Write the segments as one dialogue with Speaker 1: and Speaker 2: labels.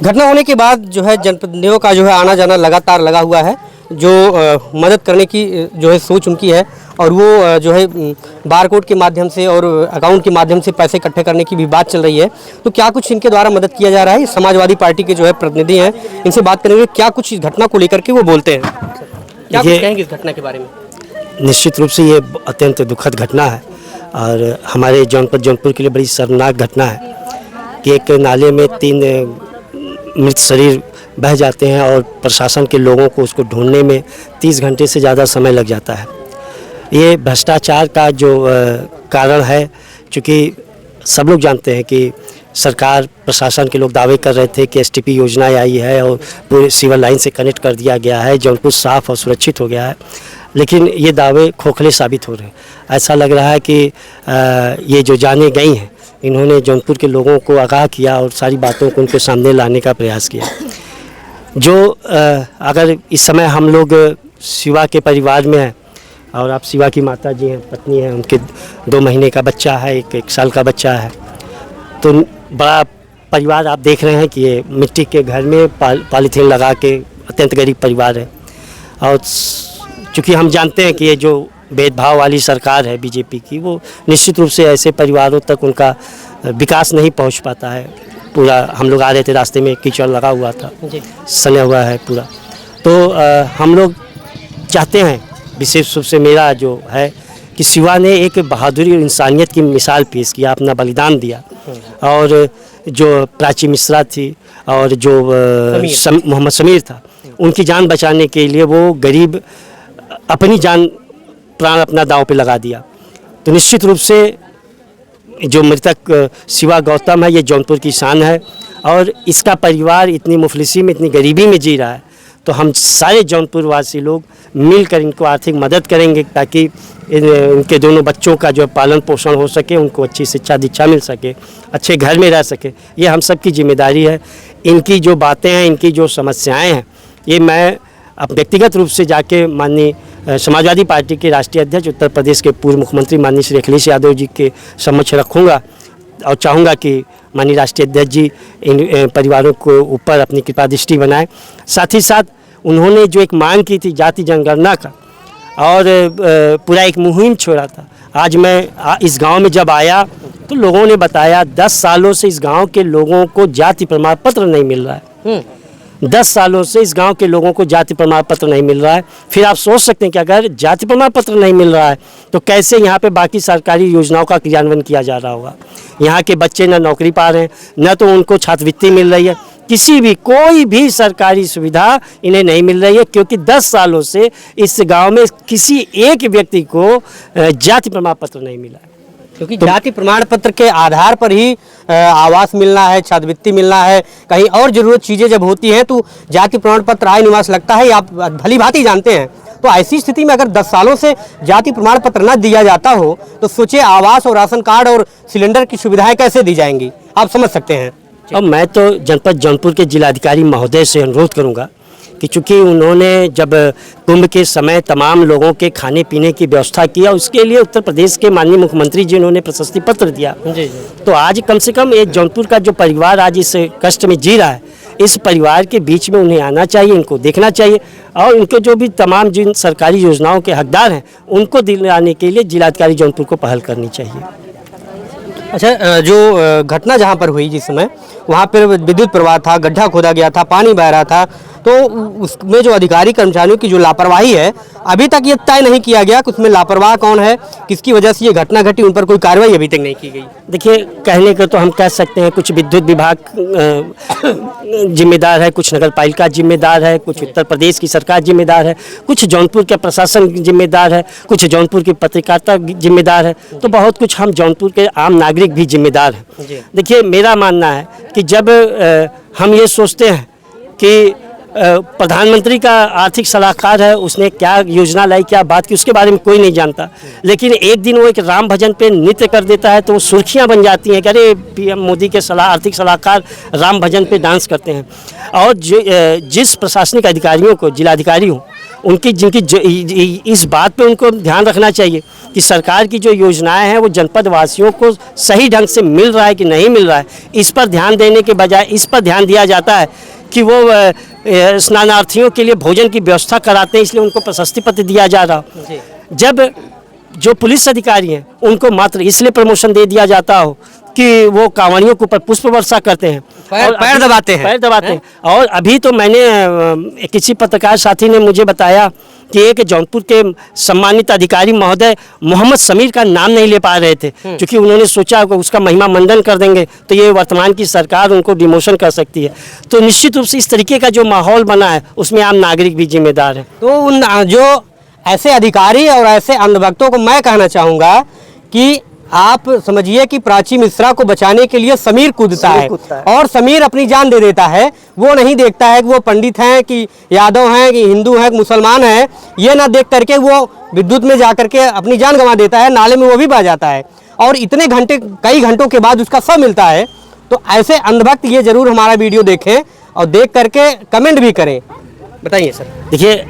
Speaker 1: घटना होने के बाद जो है जनप्रतिनिधियों का जो है आना जाना लगातार लगा हुआ है। जो मदद करने की जो है सोच उनकी है और वो जो है बारकोड के माध्यम से और अकाउंट के माध्यम से पैसे इकट्ठे करने की भी बात चल रही है। तो क्या कुछ इनके द्वारा मदद किया जा रहा है? समाजवादी पार्टी के जो है प्रतिनिधि हैं, इनसे बात करेंगे क्या कुछ इस घटना को लेकर के वो बोलते हैं। क्या कुछ कहेंगे इस घटना के बारे में?
Speaker 2: निश्चित रूप से ये अत्यंत दुखद घटना है और हमारे जौनपुर के लिए बड़ी शर्मनाक घटना है कि एक नाले में 3 मृत शरीर बह जाते हैं और प्रशासन के लोगों को उसको ढूंढने में 30 घंटे से ज़्यादा समय लग जाता है। ये भ्रष्टाचार का जो कारण है, क्योंकि सब लोग जानते हैं कि सरकार प्रशासन के लोग दावे कर रहे थे कि एसटीपी योजना आई है और पूरे सिविल लाइन से कनेक्ट कर दिया गया है, जौनपुर साफ और सुरक्षित हो गया है, लेकिन ये दावे खोखले साबित हो रहे हैं। ऐसा लग रहा है कि ये जो जाने गई हैं, इन्होंने जौनपुर के लोगों को आगाह किया और सारी बातों को उनके सामने लाने का प्रयास किया। जो अगर इस समय हम लोग शिवा के परिवार में हैं और आप शिवा की माता जी हैं, पत्नी हैं, उनके 2 महीने का बच्चा है, 1 साल का बच्चा है, तो बड़ा परिवार आप देख रहे हैं कि ये मिट्टी के घर में पॉलीथीन लगा के अत्यंत गरीब परिवार है। और चूँकि हम जानते हैं कि ये जो भेदभाव वाली सरकार है बीजेपी की, वो निश्चित रूप से ऐसे परिवारों तक उनका विकास नहीं पहुंच पाता है। पूरा हम लोग आ रहे थे, रास्ते में कीचड़ लगा हुआ था, सना हुआ है पूरा। तो हम लोग चाहते हैं, विशेष रूप से मेरा जो है कि शिवा ने एक बहादुरी और इंसानियत की मिसाल पेश किया, अपना बलिदान दिया। और जो प्राची मिश्रा थी और जो मोहम्मद समीर था, उनकी जान बचाने के लिए वो गरीब अपनी जान प्राण अपना दांव पे लगा दिया। तो निश्चित रूप से जो मृतक शिवा गौतम है, ये जौनपुर की शान है और इसका परिवार इतनी मुफलिसी में, इतनी गरीबी में जी रहा है। तो हम सारे जौनपुर वासी लोग मिलकर इनको आर्थिक मदद करेंगे ताकि इनके दोनों बच्चों का जो पालन पोषण हो सके, उनको अच्छी शिक्षा दीक्षा मिल सके, अच्छे घर में रह सके। ये हम सब की जिम्मेदारी है। इनकी जो बातें हैं, इनकी जो समस्याएं हैं, ये मैं अब व्यक्तिगत रूप से जाके माननीय समाजवादी पार्टी के राष्ट्रीय अध्यक्ष, उत्तर प्रदेश के पूर्व मुख्यमंत्री माननीय श्री अखिलेश यादव जी के समक्ष रखूँगा और चाहूँगा कि माननीय राष्ट्रीय अध्यक्ष जी इन परिवारों को ऊपर अपनी कृपा दृष्टि बनाएं। साथ ही साथ उन्होंने जो एक मांग की थी जाति जनगणना का और पूरा एक मुहिम छोड़ा था। आज मैं इस गांव में जब आया तो लोगों ने बताया 10 सालों से इस गांव के लोगों को जाति प्रमाण पत्र नहीं मिल रहा है। 10 सालों से इस गांव के लोगों को जाति प्रमाण पत्र नहीं मिल रहा है। फिर आप सोच सकते हैं कि अगर जाति प्रमाण पत्र नहीं मिल रहा है तो कैसे यहाँ पे बाकी सरकारी योजनाओं का क्रियान्वयन किया जा रहा होगा। यहाँ के बच्चे न नौकरी पा रहे हैं, न तो उनको छात्रवृत्ति मिल रही है, किसी भी कोई भी सरकारी सुविधा इन्हें नहीं मिल रही है, क्योंकि 10 सालों से इस गाँव में किसी एक व्यक्ति को जाति प्रमाण पत्र नहीं मिला है।
Speaker 1: क्योंकि जाति प्रमाण पत्र के आधार पर ही आवास मिलना है, छात्रवृत्ति मिलना है, कहीं और जरूरत चीज़ें जब होती हैं तो जाति प्रमाण पत्र आय निवास लगता है, आप भली भांति जानते हैं। तो ऐसी स्थिति में अगर 10 सालों से जाति प्रमाण पत्र न दिया जाता हो तो सोचिए आवास और राशन कार्ड और सिलेंडर की सुविधाएं कैसे दी जाएंगी, आप समझ सकते हैं।
Speaker 2: अब मैं तो जनपद जौनपुर के जिलाधिकारी महोदय से अनुरोध करूंगा कि चूँकि उन्होंने जब कुंभ के समय तमाम लोगों के खाने पीने की व्यवस्था किया, उसके लिए उत्तर प्रदेश के माननीय मुख्यमंत्री जी उन्होंने प्रशस्ति पत्र दिया। तो आज कम से कम ये जौनपुर का जो परिवार आज इस कष्ट में जी रहा है, इस परिवार के बीच में उन्हें आना चाहिए, इनको देखना चाहिए और उनके जो भी तमाम जिन सरकारी योजनाओं के हकदार हैं उनको दिलाने के लिए जिलाधिकारी जौनपुर को पहल करनी चाहिए।
Speaker 1: अच्छा, जो घटना जहाँ पर हुई जिस समय, वहाँ पर विद्युत प्रवाह था, गड्ढा खोदा गया था, पानी बह रहा था, तो उसमें जो अधिकारी कर्मचारियों की जो लापरवाही है, अभी तक ये तय नहीं किया गया कि उसमें लापरवाह कौन है, किसकी वजह से ये घटना घटी, उन पर कोई कार्रवाई अभी तक नहीं की गई।
Speaker 2: देखिए, कहने को तो हम कह सकते हैं कुछ विद्युत विभाग जिम्मेदार है, कुछ नगर पालिका जिम्मेदार है, कुछ उत्तर प्रदेश की सरकार जिम्मेदार है, कुछ जौनपुर के प्रशासन जिम्मेदार है, कुछ जौनपुर की पत्रकारिता जिम्मेदार है, तो बहुत कुछ हम जौनपुर के आम नागरिक भी जिम्मेदार हैं। देखिए, मेरा मानना है कि जब हम ये सोचते हैं कि प्रधानमंत्री का आर्थिक सलाहकार है, उसने क्या योजना लाई, क्या बात की, उसके बारे में कोई नहीं जानता, लेकिन एक दिन वो एक राम भजन पे नृत्य कर देता है तो वो सुर्खियां बन जाती हैं कि अरे पीएम मोदी के आर्थिक सलाहकार राम भजन पे डांस करते हैं। और जिस प्रशासनिक अधिकारियों को, जिलाधिकारी हों, उनकी जिनकी इस बात पे उनको ध्यान रखना चाहिए कि सरकार की जो योजनाएं हैं वो जनपद वासियों को सही ढंग से मिल रहा है कि नहीं मिल रहा है, इस पर ध्यान देने के बजाय इस पर ध्यान दिया जाता है कि वो स्नानार्थियों के लिए भोजन की व्यवस्था कराते हैं इसलिए उनको प्रशस्ति पत्र दिया जा रहा। जब जो पुलिस अधिकारी हैं उनको मात्र इसलिए प्रमोशन दे दिया जाता हो कि वो कांवड़ियों के ऊपर पुष्प वर्षा करते हैं,
Speaker 1: पैर दबाते हैं।
Speaker 2: और अभी तो मैंने किसी पत्रकार साथी ने मुझे बताया कि एक जौनपुर के सम्मानित अधिकारी महोदय मोहम्मद समीर का नाम नहीं ले पा रहे थे क्योंकि उन्होंने सोचा कि उसका महिमा मंडन कर देंगे तो ये वर्तमान की सरकार उनको डिमोशन कर सकती है। तो निश्चित रूप से इस तरीके का जो माहौल बना है उसमें आम नागरिक भी जिम्मेदार है।
Speaker 1: तो उन जो ऐसे अधिकारी और ऐसे अंधभक्तों को मैं कहना चाहूँगा कि आप समझिए कि प्राची मिश्रा को बचाने के लिए समीर कूदता है और समीर अपनी जान दे देता है। वो नहीं देखता है कि वो पंडित हैं कि यादव हैं कि हिंदू हैं कि मुसलमान हैं, ये ना देख करके वो विद्युत में जा करके अपनी जान गंवा देता है, नाले में वो भी बह जाता है और इतने घंटे कई घंटों के बाद उसका शव मिलता है। तो ऐसे अंधभक्त ये जरूर हमारा वीडियो देखें और देख करके कमेंट भी करें। बताइए सर।
Speaker 2: देखिए,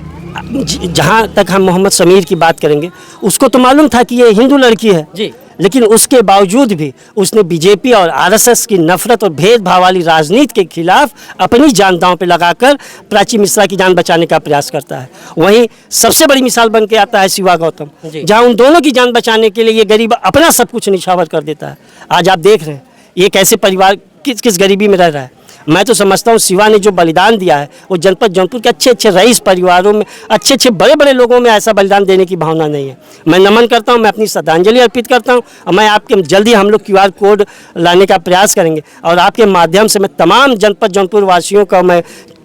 Speaker 2: जहाँ तक हम मोहम्मद समीर की बात करेंगे, उसको तो मालूम था कि ये हिंदू लड़की है
Speaker 1: जी,
Speaker 2: लेकिन उसके बावजूद भी उसने बीजेपी और आरएसएस की नफरत और भेदभाव वाली राजनीति के खिलाफ अपनी जान दांव पे लगाकर प्राची मिश्रा की जान बचाने का प्रयास करता है। वहीं सबसे बड़ी मिसाल बन के आता है शिवा गौतम, जहां उन दोनों की जान बचाने के लिए ये गरीब अपना सब कुछ निछावर कर देता है। आज आप देख रहे हैं ये कैसे परिवार किस किस गरीबी में रह रहा है। मैं तो समझता हूँ शिवा ने जो बलिदान दिया है वो जनपद जौनपुर के अच्छे अच्छे रईस परिवारों में, अच्छे अच्छे बड़े बड़े लोगों में ऐसा बलिदान देने की भावना नहीं है। मैं नमन करता हूँ, मैं अपनी श्रद्धांजलि अर्पित करता हूँ और मैं आपके जल्दी हम लोग QR कोड लाने का प्रयास करेंगे और आपके माध्यम से मैं तमाम जनपद जौनपुर वासियों का मैं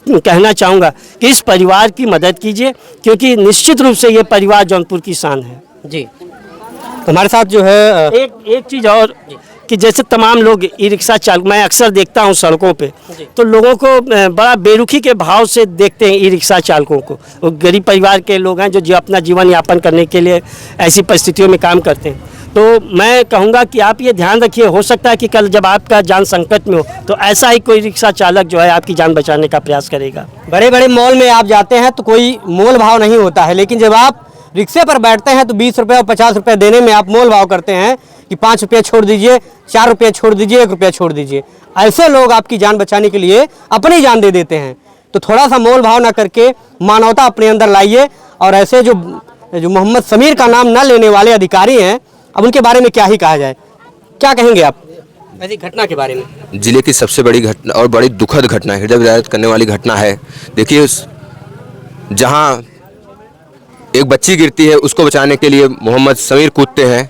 Speaker 2: कहना चाहूँगा कि इस परिवार की मदद कीजिए क्योंकि निश्चित रूप से ये परिवार जौनपुर की शान है।
Speaker 1: जी, हमारे साथ जो है
Speaker 2: एक चीज़ और कि जैसे तमाम लोग ई रिक्शा चालक, मैं अक्सर देखता हूँ सड़कों पे, तो लोगों को बड़ा बेरुखी के भाव से देखते हैं ई रिक्शा चालकों को। वो गरीब परिवार के लोग हैं जो अपना जीवन यापन करने के लिए ऐसी परिस्थितियों में काम करते हैं। तो मैं कहूँगा कि आप ये ध्यान रखिए, हो सकता है कि कल जब आपका जान संकट में हो तो ऐसा ही कोई रिक्शा चालक जो है आपकी जान बचाने का प्रयास करेगा।
Speaker 1: बड़े बड़े मॉल में आप जाते हैं तो कोई मोल भाव नहीं होता है, लेकिन जब आप रिक्शे पर बैठते हैं तो 20 रुपये और 50 रुपये देने में आप मोल भाव करते हैं कि 5 रुपये छोड़ दीजिए, 4 रुपये छोड़ दीजिए, 1 रुपया छोड़ दीजिए। ऐसे लोग आपकी जान बचाने के लिए अपनी जान दे देते हैं। तो थोड़ा सा मोल भाव ना करके मानवता अपने अंदर लाइए और ऐसे जो मोहम्मद समीर का नाम न लेने वाले अधिकारी हैं, अब उनके बारे में क्या ही कहा जाए। क्या कहेंगे आप ऐसी घटना के बारे में?
Speaker 3: जिले की सबसे बड़ी घटना और बड़ी दुखद घटना, हृदय विदारक करने वाली घटना है। देखिए, जहाँ एक बच्ची गिरती है उसको बचाने के लिए मोहम्मद समीर कूदते हैं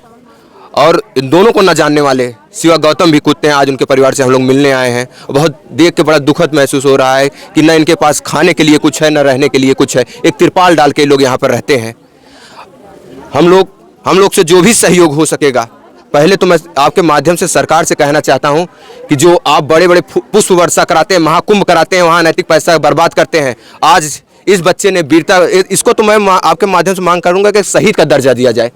Speaker 3: और इन दोनों को न जानने वाले शिवा गौतम भी कूदते हैं। आज उनके परिवार से हम लोग मिलने आए हैं और बहुत देख के बड़ा दुखद महसूस हो रहा है कि न इनके पास खाने के लिए कुछ है, न रहने के लिए कुछ है। एक तिरपाल डाल के लोग यहाँ पर रहते हैं। हम लोग से जो भी सहयोग हो सकेगा, पहले तो मैं आपके माध्यम से सरकार से कहना चाहता हूँ कि जो आप बड़े बड़े पुष्प वर्षा कराते हैं, महाकुंभ कराते हैं, वहाँ नैतिक पैसा बर्बाद करते हैं। आज इस बच्चे ने वीरता, इसको तो मैं आपके माध्यम से मांग करूंगा कि शहीद का दर्जा दिया जाए।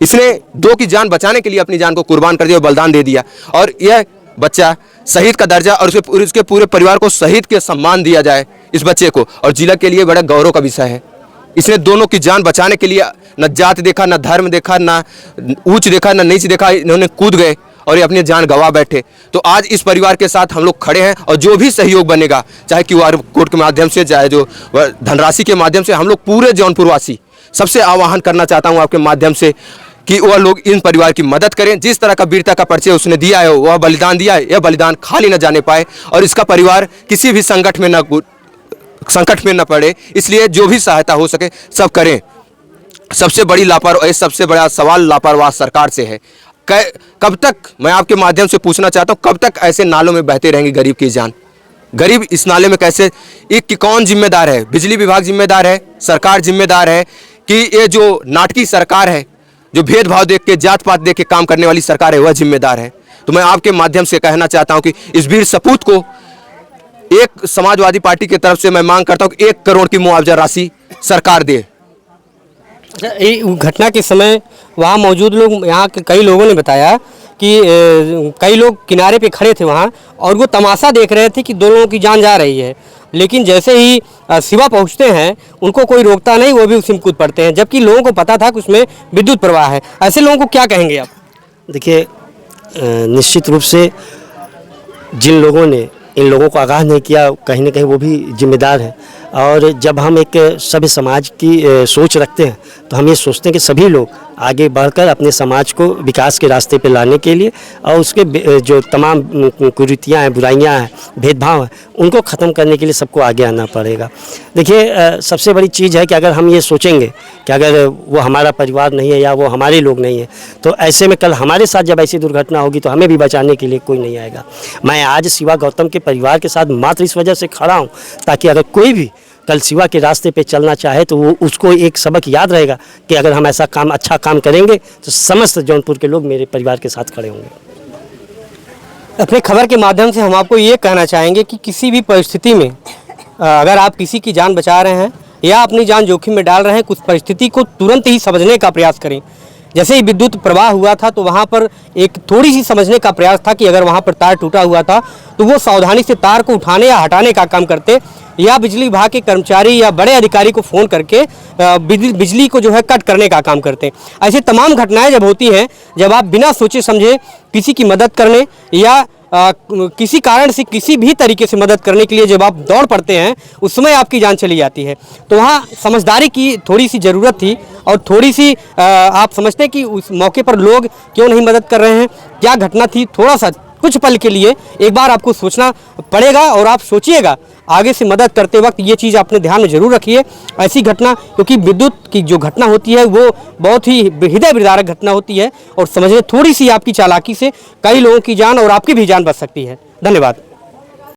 Speaker 3: इसने दो की जान बचाने के लिए अपनी जान को कुर्बान कर दिया, बलिदान दे दिया और यह बच्चा शहीद का दर्जा और उसके पूरे परिवार को शहीद के सम्मान दिया जाए इस बच्चे को, और जिला के लिए बड़ा गौरव का विषय है। इसने दोनों की जान बचाने के लिए न जात देखा, न धर्म देखा, न ऊंच देखा, न नीच देखा, इन्होंने कूद गए और ये अपनी जान गंवा बैठे। तो आज इस परिवार के साथ हम लोग खड़े हैं और जो भी सहयोग बनेगा, चाहे QR कोड के माध्यम से, चाहे जो धनराशि के माध्यम से, हम लोग पूरे जौनपुर वासी सबसे आह्वान करना चाहता हूं आपके माध्यम से कि वह लोग इन परिवार की मदद करें। जिस तरह का वीरता का परिचय उसने दिया है, वह बलिदान दिया है, यह बलिदान खाली न जाने पाए और इसका परिवार किसी भी संकट में न पड़े। इसलिए जो भी सहायता हो सके सब करें। सबसे बड़ी लापरवाही, सबसे बड़ा सवाल लापरवाह सरकार से है। कब तक, मैं आपके माध्यम से पूछना चाहता हूँ, कब तक ऐसे नालों में बहते रहेंगे गरीब की जान? गरीब इस नाले में कैसे, एक कौन जिम्मेदार है? बिजली विभाग जिम्मेदार है, सरकार जिम्मेदार है कि ये जो नाटकी सरकार है, जो भेदभाव देख के, जात पात देख के काम करने वाली सरकार है, वह जिम्मेदार है? तो मैं आपके माध्यम से कहना चाहता हूँ कि इस वीर सपूत को एक समाजवादी पार्टी की तरफ से मैं मांग करता हूँ कि 1 करोड़ की मुआवजा राशि सरकार दे।
Speaker 1: घटना के समय वहाँ मौजूद लोग, यहाँ के कई लोगों ने बताया कि कई लोग किनारे पे खड़े थे वहाँ और वो तमाशा देख रहे थे कि 2 लोगों की जान जा रही है लेकिन जैसे ही सिवा पहुंचते हैं उनको कोई रोकता नहीं, वो भी उसी में कूद पड़ते हैं, जबकि लोगों को पता था कि उसमें विद्युत प्रवाह है। ऐसे लोगों को क्या कहेंगे आप?
Speaker 2: देखिए, निश्चित रूप से जिन लोगों ने इन लोगों को आगाह नहीं किया, कहीं ना कहीं वो भी जिम्मेदार हैं। और जब हम एक सभ्य समाज की सोच रखते हैं तो हम ये सोचते हैं कि सभी लोग आगे बढ़कर अपने समाज को विकास के रास्ते पे लाने के लिए और उसके जो तमाम कुरीतियाँ हैं, बुराइयाँ हैं, भेदभाव हैं, उनको ख़त्म करने के लिए सबको आगे आना पड़ेगा। देखिए, सबसे बड़ी चीज़ है कि अगर हम ये सोचेंगे कि अगर वो हमारा परिवार नहीं है या वो हमारे लोग नहीं हैं, तो ऐसे में कल हमारे साथ जब ऐसी दुर्घटना होगी तो हमें भी बचाने के लिए कोई नहीं आएगा। मैं आज शिवा गौतम के परिवार के साथ मात्र इस वजह से खड़ा हूँ ताकि अगर कोई भी कल शिवा के रास्ते पे चलना चाहे तो वो उसको एक सबक याद रहेगा कि अगर हम ऐसा काम, अच्छा काम करेंगे तो समस्त जौनपुर के लोग मेरे परिवार के साथ खड़े होंगे।
Speaker 1: अपने खबर के माध्यम से हम आपको ये कहना चाहेंगे कि किसी भी परिस्थिति में अगर आप किसी की जान बचा रहे हैं या अपनी जान जोखिम में डाल रहे हैं, कुछ परिस्थिति को तुरंत ही समझने का प्रयास करें। जैसे ही विद्युत प्रवाह हुआ था तो वहाँ पर एक थोड़ी सी समझने का प्रयास था कि अगर वहाँ पर तार टूटा हुआ था तो वो सावधानी से तार को उठाने या हटाने का काम करते, या बिजली विभाग के कर्मचारी या बड़े अधिकारी को फ़ोन करके बिजली को जो है कट करने का काम करते। ऐसे तमाम घटनाएं जब होती हैं, जब आप बिना सोचे समझे किसी की मदद करने या किसी कारण से किसी भी तरीके से मदद करने के लिए जब आप दौड़ पड़ते हैं, उस समय आपकी जान चली जाती है। तो वहाँ समझदारी की थोड़ी सी ज़रूरत थी और थोड़ी सी आप समझते हैं कि उस मौके पर लोग क्यों नहीं मदद कर रहे हैं, क्या घटना थी, थोड़ा सा कुछ पल के लिए एक बार आपको सोचना पड़ेगा और आप सोचिएगा आगे से मदद करते वक्त ये चीज़ अपने ध्यान में ज़रूर रखिए। ऐसी घटना, क्योंकि विद्युत की जो घटना होती है वो बहुत ही हृदय विदारक घटना होती है और समझिए थोड़ी सी आपकी चालाकी से कई लोगों की जान और आपकी भी जान बच सकती है। धन्यवाद।